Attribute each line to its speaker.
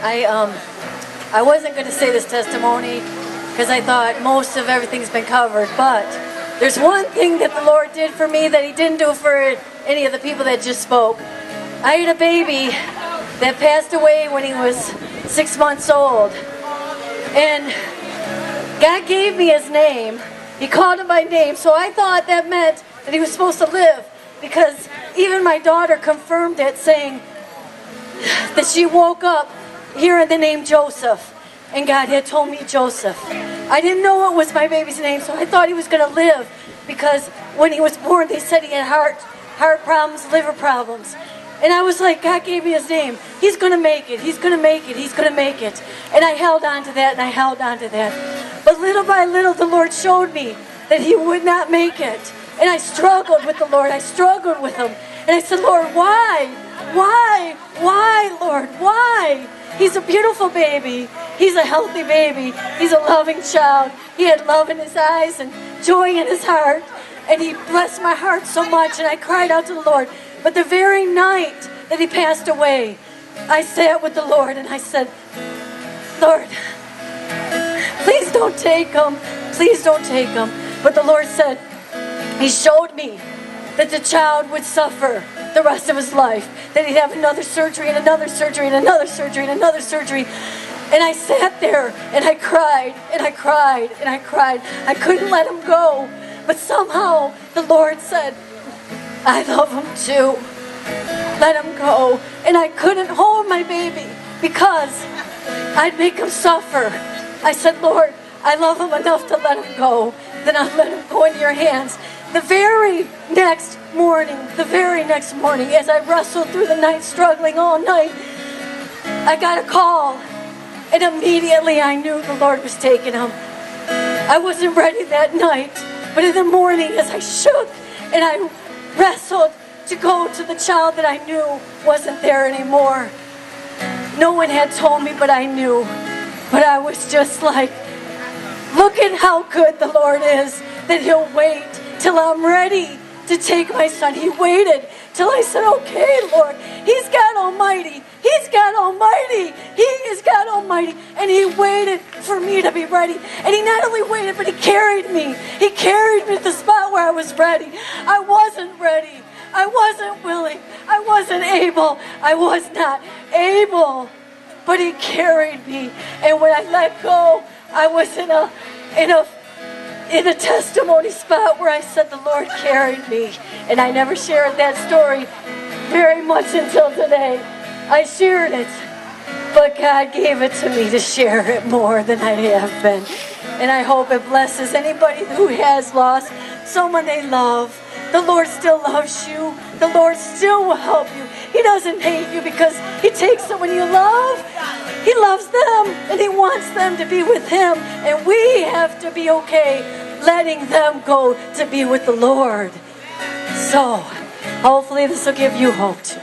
Speaker 1: I wasn't going to say this testimony because I thought most of everything's been covered, but there's one thing that the Lord did for me that He didn't do for any of the people that just spoke. I had a baby that passed away when he was 6 months old, and God gave me his name. He called him by name, so I thought that meant that he was supposed to live, because even my daughter confirmed it, saying that she woke up hearing the name Joseph, and God had told me Joseph. I didn't know what was my baby's name, so I thought he was going to live, because when he was born they said he had heart problems, liver problems. And I was like, God gave me his name. He's going to make it. He's going to make it. He's going to make it. And I held on to that, and I held on to that. But little by little, the Lord showed me that he would not make it. And I struggled with the Lord. I struggled with him. And I said, Lord, why? Why? Why, Lord? Why? He's a beautiful baby. He's a healthy baby. He's a loving child. He had love in his eyes and joy in his heart. And he blessed my heart so much. And I cried out to the Lord. But the very night that he passed away, I sat with the Lord and I said, Lord, please don't take him. Please don't take him. But the Lord said, he showed me that the child would suffer the rest of his life, that he'd have another surgery and another surgery and another surgery and another surgery. And I sat there and I cried and I cried and I cried. I couldn't let him go. But somehow the Lord said, I love him too. Let him go. And I couldn't hold my baby because I'd make him suffer. I said, Lord, I love him enough to let him go. Then I'll let him go into your hands. The very next morning, as I wrestled through the night, struggling all night, I got a call. And immediately I knew the Lord was taking him. I wasn't ready that night. But in the morning, as I shook and I wrestled to go to the child that I knew wasn't there anymore. No one had told me, but I knew. But I was just like, look at how good the Lord is, that he'll wait till I'm ready to take my son. He waited till I said, okay, Lord, he's God Almighty. He's God Almighty. He is God Almighty. And he waited for me to be ready. And he not only waited, but he carried me. He carried me to the spot where I was ready. I wasn't ready. I wasn't willing. I wasn't able. I was not able. But he carried me. And when I let go, I was in a testimony spot where I said the Lord carried me. And I never shared that story very much until today. I shared it, but God gave it to me to share it more than I have been. And I hope it blesses anybody who has lost someone they love. The Lord still loves you. The Lord still will help you. He doesn't hate you because he takes someone you love. He loves them and he wants them to be with him. And we have to be okay letting them go to be with the Lord. So, hopefully this will give you hope too.